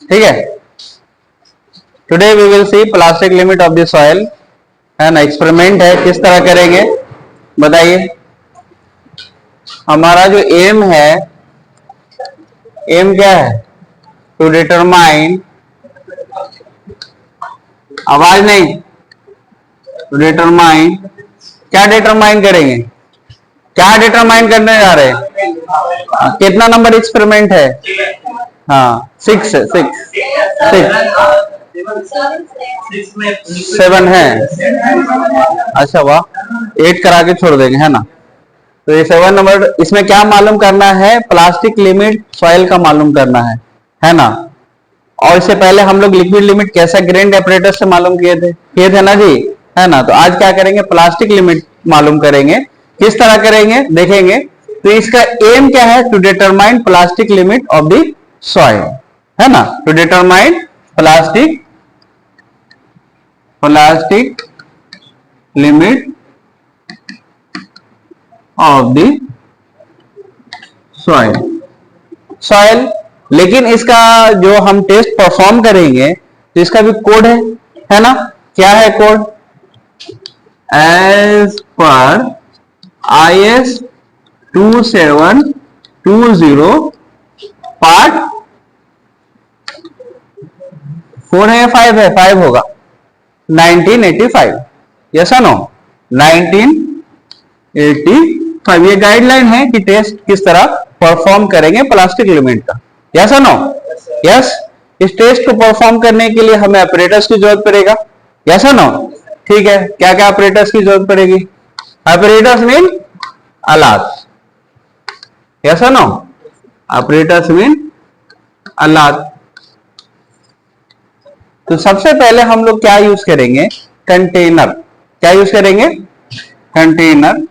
ठीक है। Today we will see plastic limit of the soil, है ना। एक्सपेरिमेंट है, किस तरह करेंगे बताइए। हमारा जो एम है, एम क्या है, टू डिटरमाइन, आवाज नहीं, टू डिटरमाइन, क्या डिटरमाइन करेंगे, क्या डिटरमाइन करने जा रहे हैं, कितना नंबर एक्सपेरिमेंट है, हाँ 6 7 है, अच्छा वाह, 8 करा के छोड़ देंगे, है ना। तो ये 7 नंबर, इसमें क्या मालूम करना है, प्लास्टिक लिमिट सॉइल का मालूम करना है ना। और इससे पहले हम लोग लिक्विड लिमिट कैसा ग्रेन्ड एपरेटस से मालूम किए थे ना जी, है ना। तो आज क्या करेंगे, प्लास्टिक लिमिट मालूम करेंगे। किस तरह करेंगे देखेंगे। तो इसका एम क्या है, to determine plastic limit of the soil, है ना। To determine plastic limit of the soil. लेकिन इसका जो हम टेस्ट परफॉर्म करेंगे तो इसका भी कोड है ना। क्या है कोड, एज पर IS 2720 पार्ट 4 है या 5 है, 5 होगा, 1985, यस नो 1985। ये गाइडलाइन है कि टेस्ट किस तरह परफॉर्म करेंगे प्लास्टिक लिमिट का, यस नो यस। इस टेस्ट को परफॉर्म करने के लिए हमें ऑपरेटर्स की जरूरत पड़ेगा, यस नो। ठीक है, क्या क्या ऑपरेटर्स की जरूरत पड़ेगी, ऑपरेटर्स मीन आलात, यस नो, ऑपरेटर्स मीन आलात। तो सबसे पहले हम लोग क्या यूज करेंगे, कंटेनर, क्या यूज करेंगे, कंटेनर।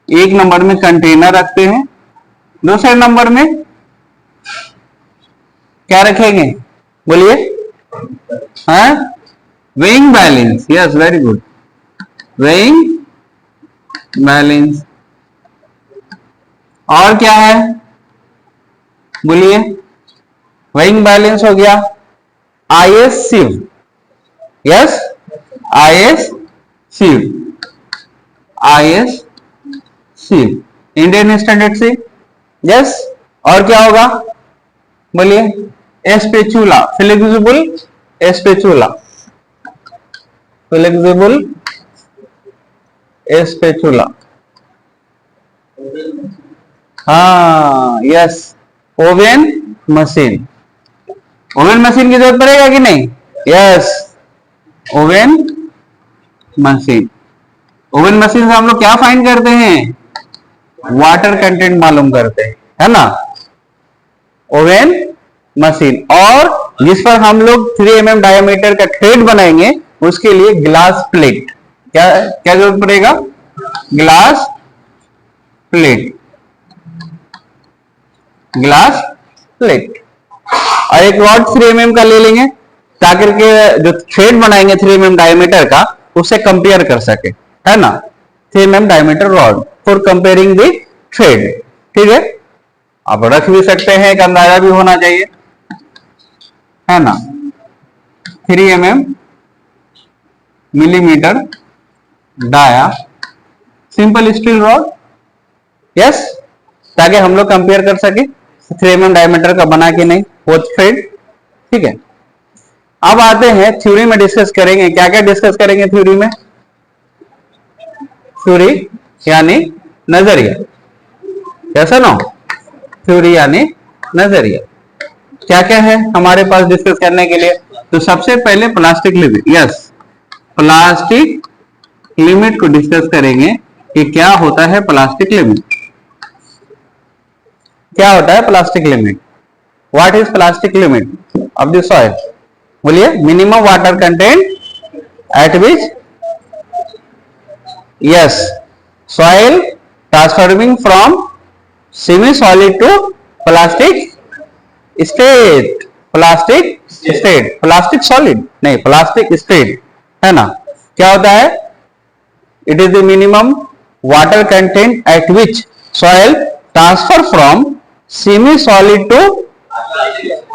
एक नंबर में कंटेनर रखते हैं, दूसरे नंबर में क्या रखेंगे बोलिए, हाँ, weighing balance, yes very good, weighing balance. और क्या है बोलिए, वेइंग बैलेंस हो गया, IS sieve, yes IS sieve, IS sieve, Indian standard से, यस। और क्या होगा बोलिए, spatula, flexible spatula, flexible spatula, हाँ yes, oven machine, oven machine की जरूरत पड़ेगा कि नहीं, yes oven machine. Oven machine से हम लोग क्या फाइंड करते हैं, वाटर कंटेंट मालूम करते हैं, है ना, ओवन मशीन। और जिस पर हम लोग 3 mm डायमीटर का थ्रेड बनाएंगे उसके लिए ग्लास प्लेट, क्या क्या जरूरत पड़ेगा, ग्लास प्लेट, ग्लास प्लेट। और एक रॉड 3 mm का ले लेंगे ताकि जो थ्रेड बनाएंगे 3 mm डायमीटर का उससे कंपेयर कर सके, है ना। 3 mm diameter rod for comparing the thread, ठीक है। आप रख भी सकते हैं, एक अंदाजा भी होना चाहिए, है ना। 3 mm millimetre dia simple steel rod, yes, ताकि हम लोग कंपेयर कर सके 3 mm डायमीटर का बना कि नहीं वो थ्रेड, ठीक है। अब आते हैं थ्योरी में, डिस्कस करेंगे, क्या क्या डिस्कस करेंगे थ्योरी में, थ्योरी यानी नजरिया, कैसा ना, थ्योरी यानी नजरिया। क्या क्या है हमारे पास डिस्कस करने के लिए, तो सबसे पहले plastic limit, yes plastic limit को डिस्कस करेंगे कि क्या होता है प्लास्टिक लिमिट, क्या होता है plastic limit, what is plastic limit of the soil, बोलिए, minimum water content at which, yes soil transforming from semi solid to plastic state, plastic state, plastic solid नहीं, प्लास्टिक स्टेट, है ना। क्या होता है, it is the minimum water content at which soil transfer from semi solid to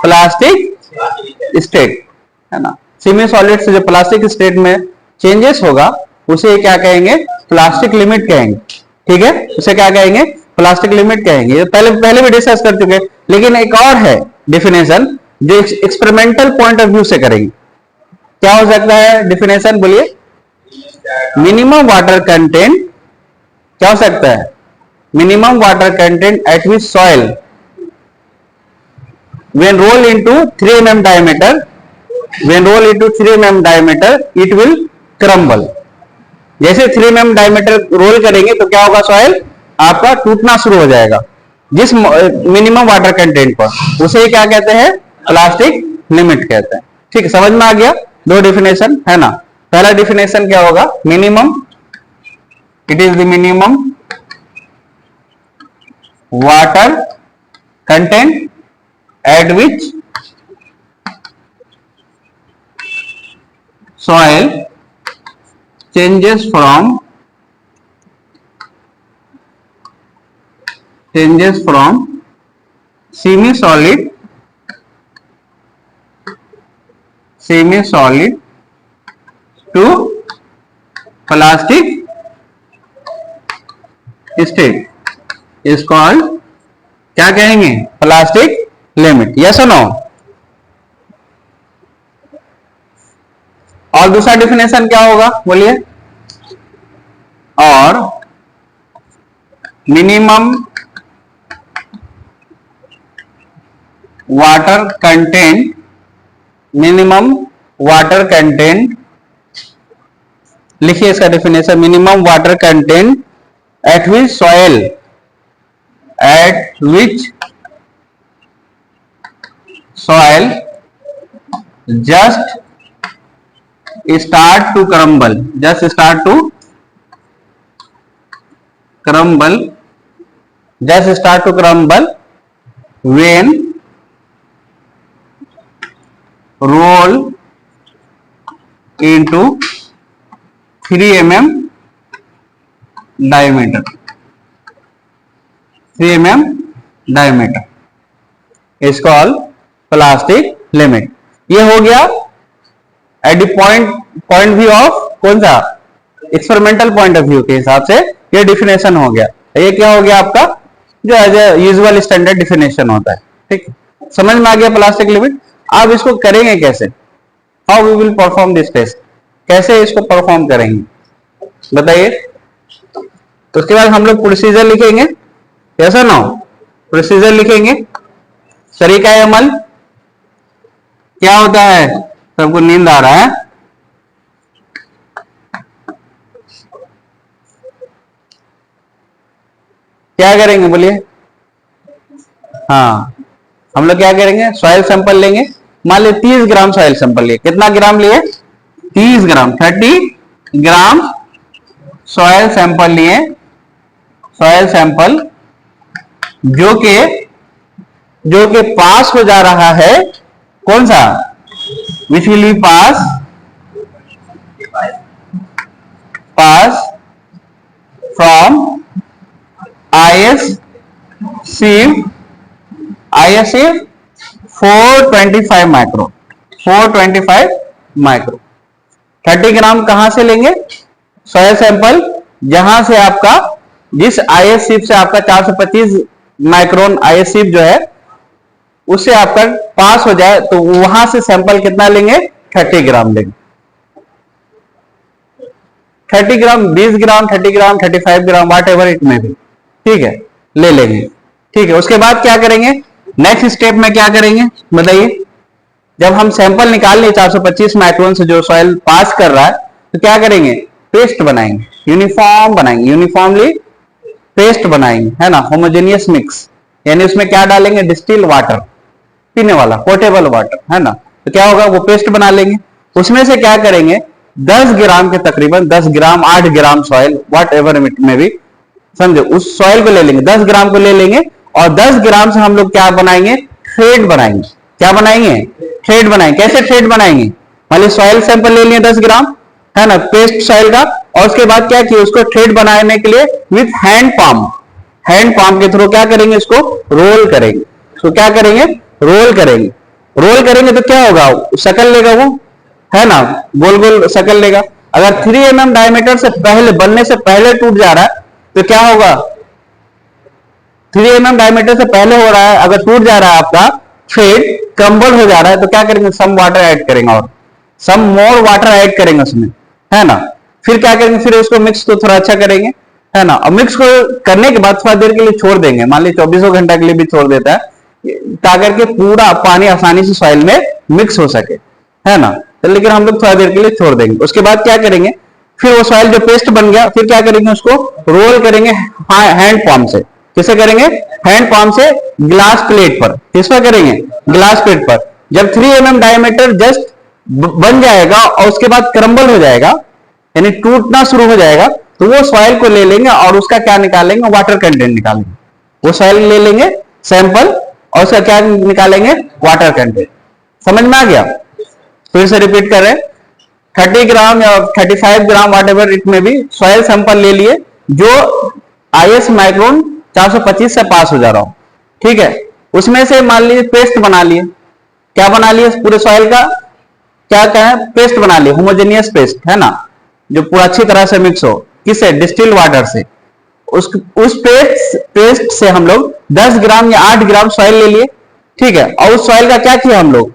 plastic state, है ना। Semi solid से जो प्लास्टिक स्टेट में चेंजेस होगा उसे क्या कहेंगे, प्लास्टिक लिमिट कहेंगे, ठीक है। उसे क्या कहेंगे, प्लास्टिक लिमिट कहेंगे। पहले भी डिस्कस कर चुके, लेकिन एक और है डिफिनेशन जो एक्सपेरिमेंटल पॉइंट ऑफ व्यू से करेंगे। क्या हो सकता है डिफिनेशन, बोलिए। मिनिमम वाटर कंटेंट, क्या हो सकता है, minimum water content at which soil when roll into 3 mm diameter, when roll into 3 mm diameter it will crumble। जैसे 3 mm डायमीटर रोल करेंगे तो क्या होगा, सॉइल आपका टूटना शुरू हो जाएगा जिस मिनिमम वाटर कंटेंट पर, उसे क्या कहते हैं, प्लास्टिक लिमिट कहते हैं। ठीक है, समझ में आ गया, दो डिफिनेशन है ना। पहला डिफिनेशन क्या होगा, minimum, it is the minimum water content at which soil changes from semi solid to plastic state is called, क्या कहेंगे, प्लास्टिक लिमिट। यस और नो। और दूसरा डिफिनेशन क्या होगा, बोलिए। और minimum water content, minimum water content, लिखिए इसका definition, minimum water content at which soil, eight which soil just start to crumble, just start to crumble, just start to crumble when roll into 3 mm diameter, 3 mm diameter is called plastic limit. ये हो गया at the point view of, कौन सा, experimental point of view के हिसाब से ये definition हो गया। ये क्या हो गया आपका, जो as a usual standard definition होता है। ठीक, समझ में आ गया प्लास्टिक लिमिट। अब इसको करेंगे कैसे, how we will perform this test, कैसे इसको परफॉर्म करेंगे बताइए। तो उसके बाद हम लोग प्रोसीजर लिखेंगे, कैसा ना, प्रोसीजर लिखेंगे, तरीका अमल क्या होता है, सबको नींद आ रहा है, क्या करेंगे बोलिए। हाँ, हम लोग क्या करेंगे, सॉइल सैंपल लेंगे, मान लीजिए 30 ग्राम सॉइल सैंपल लिए, कितना ग्राम लिए, 30 ग्राम, 30 ग्राम सॉइल सैंपल लिए, सॉइल सैंपल जो कि पास हो जा रहा है, कौन सा, which will be pass from IS sieve 425 micro, 425 micro. 30 ग्राम कहां से लेंगे, सॉइल सैंपल जहां से आपका, जिस IS sieve से आपका 425 माइक्रोन IS sieve जो है उससे आपका पास हो जाए, तो वहां से सैंपल कितना लेंगे, 30 ग्राम लेंगे। 30 ग्राम, 20 ग्राम, 30 ग्राम, 35 ग्राम, वाट एवर इट में भी, ठीक है, ले लेंगे। ठीक है, उसके बाद क्या करेंगे, नेक्स्ट स्टेप में क्या करेंगे बताइए। जब हम सैंपल निकाल लें 425 माइक्रोन से जो सॉइल पास कर रहा है, तो क्या करेंगे, पेस्ट बनाएंगे, यूनिफॉर्म बनाएंगे, यूनिफॉर्मली पेस्ट बनाएंगे, है ना, होमोजेनियस मिक्स, यानी उसमें क्या डालेंगे, डिस्टिल वाटर, पीने वाला पोर्टेबल वाटर, है ना। तो क्या होगा, वो पेस्ट बना लेंगे। उसमें से क्या करेंगे, 10 ग्राम के तकरीबन 10 ग्राम 8 ग्राम सॉइल, वाट एवर इट में भी, समझो, उस सॉइल को ले लेंगे, 10 ग्राम को ले लेंगे, और 10 ग्राम से हम लोग क्या बनाएंगे, थ्रेड बनाएंगे। क्या बनाएंगे, थ्रेड बनाएंगे। कैसे थ्रेड बनाएंगे, मान लीजिए सॉइल सैंपल ले लिए 10 ग्राम, है ना, पेस्ट सॉइल का, और उसके बाद क्या किया, उसको थ्रेड बनाने के लिए विथ हैंड हैंड पंप के थ्रू क्या करेंगे, इसको रोल करेंगे। इसको क्या करेंगे, रोल करेंगे। रोल करेंगे तो क्या होगा, शकल लेगा वो, है ना, गोल गोल शकल लेगा। अगर 3 mm डायमीटर से पहले, बनने से पहले टूट जा रहा है तो क्या होगा, 3 mm डायमीटर से पहले हो रहा है, अगर टूट जा रहा है आपका, फिर क्रम्बल हो जा रहा है, तो क्या करेंगे, सम वाटर ऐड करेंगे और सम मोर वाटर ऐड करेंगे उसमें, है ना। फिर क्या करेंगे, फिर उसको मिक्स को थोड़ा अच्छा करेंगे, है ना। और मिक्स को करने के बाद थोड़ा देर के लिए छोड़ देंगे, मान लीजिए 24 घंटा के लिए भी छोड़ देता है, ताकि के पूरा पानी आसानी से सॉइल में मिक्स हो सके, है ना। तो लेकिन हम लोग थोड़ा देर के लिए छोड़ देंगे। उसके बाद क्या करेंगे, फिर वो सॉइल जो पेस्ट बन गया, फिर क्या करेंगे, उसको रोल करेंगे हैंड पंप से। किसे करेंगे, हैंड पंप से ग्लास प्लेट पर। किस पर करेंगे, ग्लास प्लेट पर। जब 3 mm डायमीटर जस्ट बन जाएगा और उसके बाद क्रम्बल हो जाएगा, यानी टूटना शुरू हो जाएगा, तो वो सॉइल को ले लेंगे और उसका क्या निकालेंगे, वाटर कंटेंट निकालेंगे। वो सॉइल ले लेंगे सैंपल और उसका क्या निकालेंगे, वाटर कंटेंट। समझ में आ गया, फिर से रिपीट कर रहे हैं। 30 ग्राम या 35 ग्राम वाट एवर इट में भी सॉइल सैंपल ले लिए जो IS माइक्रोन 425 से पास हो जा रहा हो, ठीक है। उसमें से मान लीजिए पेस्ट बना लिए। क्या बना लिए, पूरे सॉइल का क्या क्या है, पेस्ट बना लिए, होमोजेनियस पेस्ट, है ना, जो पूरा अच्छी तरह से मिक्स हो। किससे, डिस्टिल वाटर से। उस पेस्ट से हम लोग 10 ग्राम या 8 ग्राम सॉइल ले लिए, ठीक है। और उस सॉइल का क्या किया, हम लोग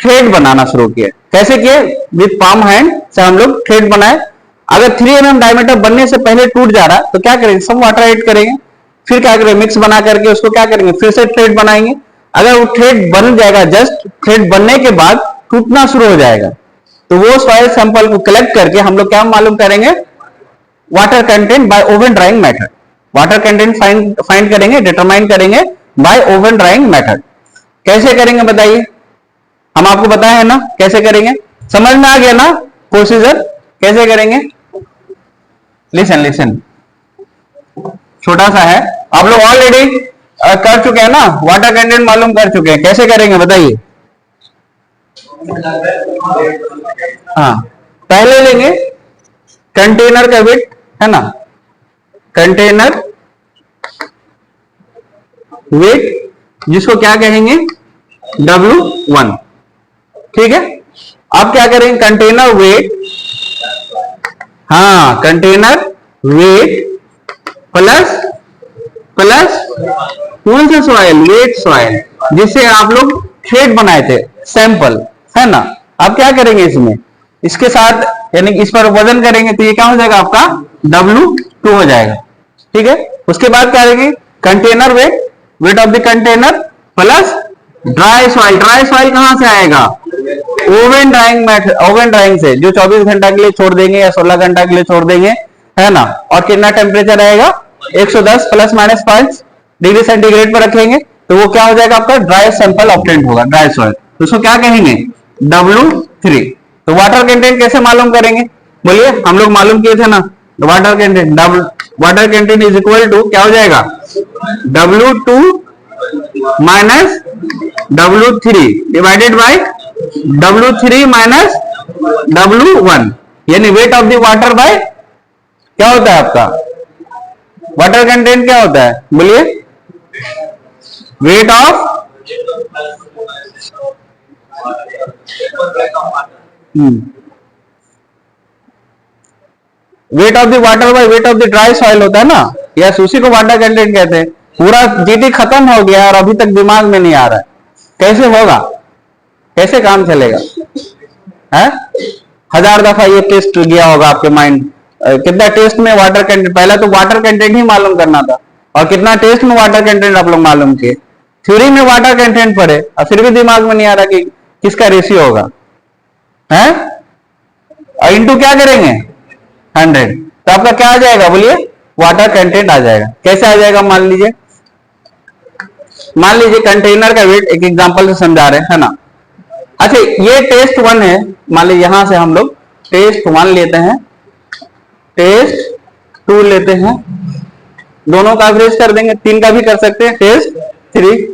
थ्रेड बनाना शुरू किए। कैसे किए, विद पाम हैंड से हम लोग थ्रेड बनाए। अगर 3 mm डायमीटर बनने से पहले टूट जा रहा है तो क्या करेंगे, सम वाटर ऐड करेंगे। फिर क्या करेंगे, मिक्स बना करके उसको क्या करेंगे, फिर से थ्रेड बनाएंगे। अगर वो थ्रेड बन जाएगा, जस्ट थ्रेड बनने के बाद टूटना शुरू हो जाएगा, तो वो सॉइल सैंपल को कलेक्ट करके हम लोग क्या मालूम करेंगे, water content bye oven drawing method. Water content find करेंगे, डिटरमाइन करेंगे बाय ओवन ड्राइंग मेथड। कैसे करेंगे बताइए, हम आपको बताए हैं ना कैसे करेंगे, समझ में आ गया ना प्रोसीजर, कैसे करेंगे। लिसन लिसन, छोटा सा है, आप लोग ऑलरेडी कर चुके हैं ना, वाटर कंटेंट मालूम कर चुके हैं। कैसे करेंगे बताइए। हाँ, पहले लेंगे कंटेनर का वेट, है ना, कंटेनर वेट, जिसको क्या कहेंगे, W1, ठीक है। अब क्या करेंगे, कंटेनर वेट, हाँ, कंटेनर वेट प्लस कौन सा सॉइल, वेट सॉइल, जिससे आप लोग थ्रेड बनाए थे सैंपल, है ना। अब क्या करेंगे, इसमें इसके साथ यानी इस पर वजन करेंगे तो ये क्या हो जाएगा, आपका W2 हो जाएगा, ठीक है। उसके बाद क्या करेंगे, container weight of the container plus dry soil. Dry soil कहां से आएगा, oven drawing method, oven drawing से, जो 24 घंटा के लिए छोड़ देंगे या 16 घंटा के लिए छोड़ देंगे, है ना। और कितना टेम्परेचर रहेगा, 110 ± 5 डिग्री सेंटीग्रेड पर रखेंगे, तो वो क्या हो जाएगा, आपका ड्राई सैंपल ऑब्टेंड होगा, ड्राई सॉइल। तो उसको क्या कहेंगे, W3। तो वाटर कंटेंट कैसे मालूम करेंगे, बोलिए, हम लोग मालूम किए थे ना, water content, water content is equal to क्या हो जाएगा, W2 minus W3 divided by W3 minus W1, यानी weight of the water bye क्या होता है आपका, वाटर कंटेंट क्या होता है, बोलिए, weight of weight of the water by weight of the dry soil होता है ना, यस, उसी को वाटर कंटेंट कहते हैं। पूरा जीटी खत्म हो गया और अभी तक दिमाग में नहीं आ रहा है, कैसे होगा, कैसे काम चलेगा, है। 1000 दफा ये टेस्ट गया होगा आपके माइंड, कितना टेस्ट में वाटर कंटेंट, पहला तो वाटर कंटेंट ही मालूम करना था, और कितना टेस्ट में वाटर कंटेंट आप लोग मालूम किए, थ्योरी में वाटर कंटेंट पढ़े और फिर भी दिमाग में नहीं आ रहा कि किसका रेशियो होगा, है। और इंटू क्या करेंगे, 100, तो आपका क्या आ जाएगा, बोलिए, वाटर कंटेंट आ जाएगा। कैसे आ जाएगा, मान लीजिए कंटेनर का वेट, एक एग्जांपल से समझा रहे हैं ना। अच्छा, ये टेस्ट 1 है, मान लीजिए यहां से हम लोग टेस्ट 1 लेते हैं, टेस्ट 2 लेते हैं, दोनों का एवरेज कर देंगे, 3 का भी कर सकते हैं, टेस्ट 3,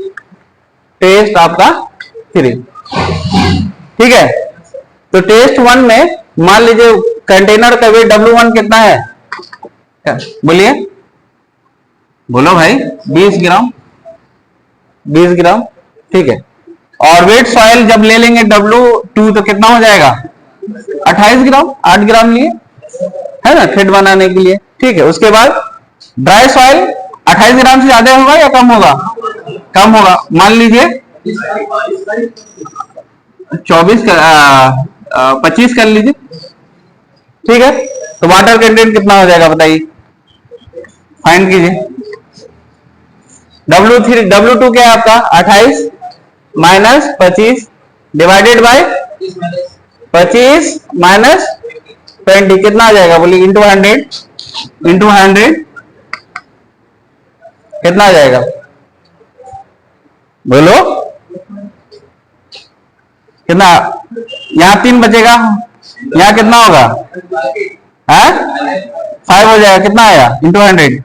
टेस्ट आपका 3, ठीक है। तो टेस्ट 1 में मान लीजिए कंटेनर का वेट W1 कितना है, बोलिए, बोलो भाई, 20 ग्राम, 20 ग्राम, ठीक है। और वेट सॉइल जब ले लेंगे W2 तो कितना हो जाएगा, 28 ग्राम, 8 ग्राम लिए, है ना, खेत बनाने के लिए, ठीक है। उसके बाद ड्राई सॉइल 28 ग्राम से ज्यादा होगा या कम होगा, कम होगा, मान लीजिए 25 कर लीजिए, ठीक है। तो वाटर कंटेंट कितना हो जाएगा बताइए, फाइंड कीजिए। W2 क्या है आपका, 28 माइनस 25 डिवाइडेड बाय 25 माइनस 20 कितना आ जाएगा बोलिए, इंटू 100 कितना आ जाएगा, बोलो कितना, यहां 3 बचेगा, यहां कितना होगा, है 5 हो जाएगा, कितना आया इंटू 100,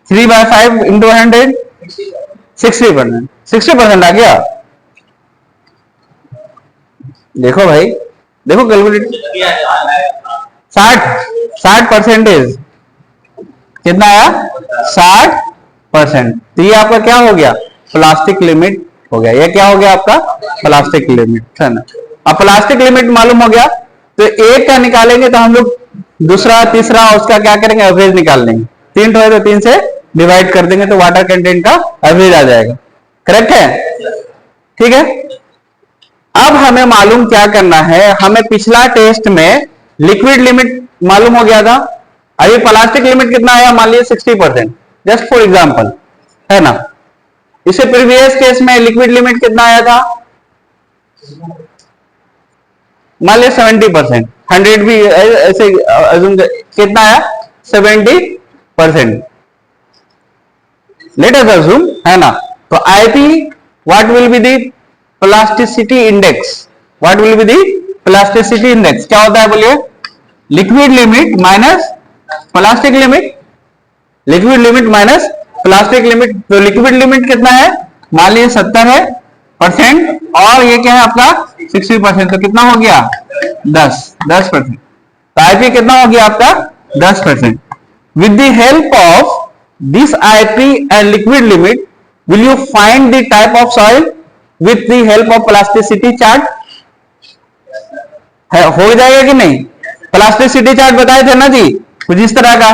3/5 इंटू 100 60% आ गया। देखो भाई, देखो कैलकुलेट, 60% कितना आया, 60%। तो ये आपका क्या हो गया, प्लास्टिक लिमिट हो गया, ये क्या हो गया आपका, प्लास्टिक लिमिट, है ना। अब प्लास्टिक लिमिट मालूम हो गया, तो एक का निकालेंगे तो हम लोग दूसरा तीसरा उसका क्या करेंगे, एवरेज निकाल लेंगे। 3 तो है तो 3 से डिवाइड कर देंगे तो वाटर कंटेंट का एवरेज आ जाएगा, करेक्ट है, ठीक है। अब हमें मालूम क्या करना है, हमें पिछला टेस्ट में लिक्विड लिमिट मालूम हो गया था, अभी प्लास्टिक लिमिट कितना आया, मान लीजिए 60%, जस्ट फॉर एग्जांपल, है ना। इसे प्रीवियस केस में लिक्विड लिमिट कितना आया था, मान लीजिए 70%, 100 भी ऐसे कितना आया, 70%, लेट अस अज्यूम, है ना। तो IP what will be the plasticity index, what will be the plasticity index, क्या होता है बोलिए, liquid limit minus plastic limit, liquid limit minus plastic limit. तो लिक्विड लिमिट कितना है, मान लीजिए 70% और ये क्या है आपका 60%, तो कितना हो गया 10%। तो आईपी कितना हो गया आपका 10%। With the help of this IP and liquid limit will you find the type of soil with the help of plasticity chart, है हो जाएगा कि नहीं, प्लास्टिसिटी चार्ट बताए थे ना जी, कुछ इस तरह का,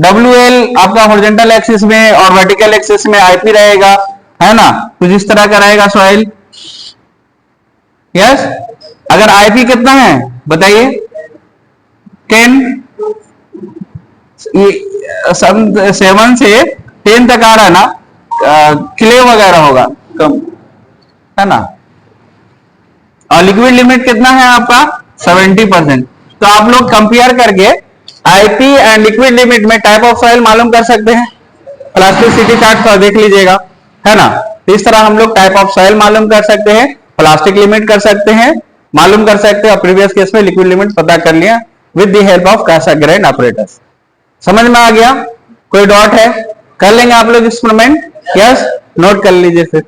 WL आपका हॉरिजॉन्टल एक्सिस में और वर्टिकल एक्सिस में IP रहेगा, है ना, कुछ इस तरह का रहेगा सॉइल, यस। अगर IP कितना है बताइए, 10, 7 से 10 तक आ रहा है ना, क्ले वगैरह होगा कम, है ना। और लिक्विड लिमिट कितना है आपका 70%। तो आप लोग कंपेयर करके आईपी एंड लिक्विड लिमिट में टाइप ऑफ सॉइल मालूम कर सकते हैं, प्लास्टिसिटी चार्ट पर देख लीजिएगा, है ना। इस तरह हम लोग टाइप ऑफ सॉइल मालूम कर सकते हैं, प्लास्टिक लिमिट कर सकते हैं, मालूम कर सकते हैं, और प्रीवियस केस में लिक्विड लिमिट पता कर लिया with the help of Casagrande operators. समझ में आ गया, कोई डॉट है, कर लेंगे आप लोग एक्सपेरिमेंट, यस, नोट कर लीजिए फिर।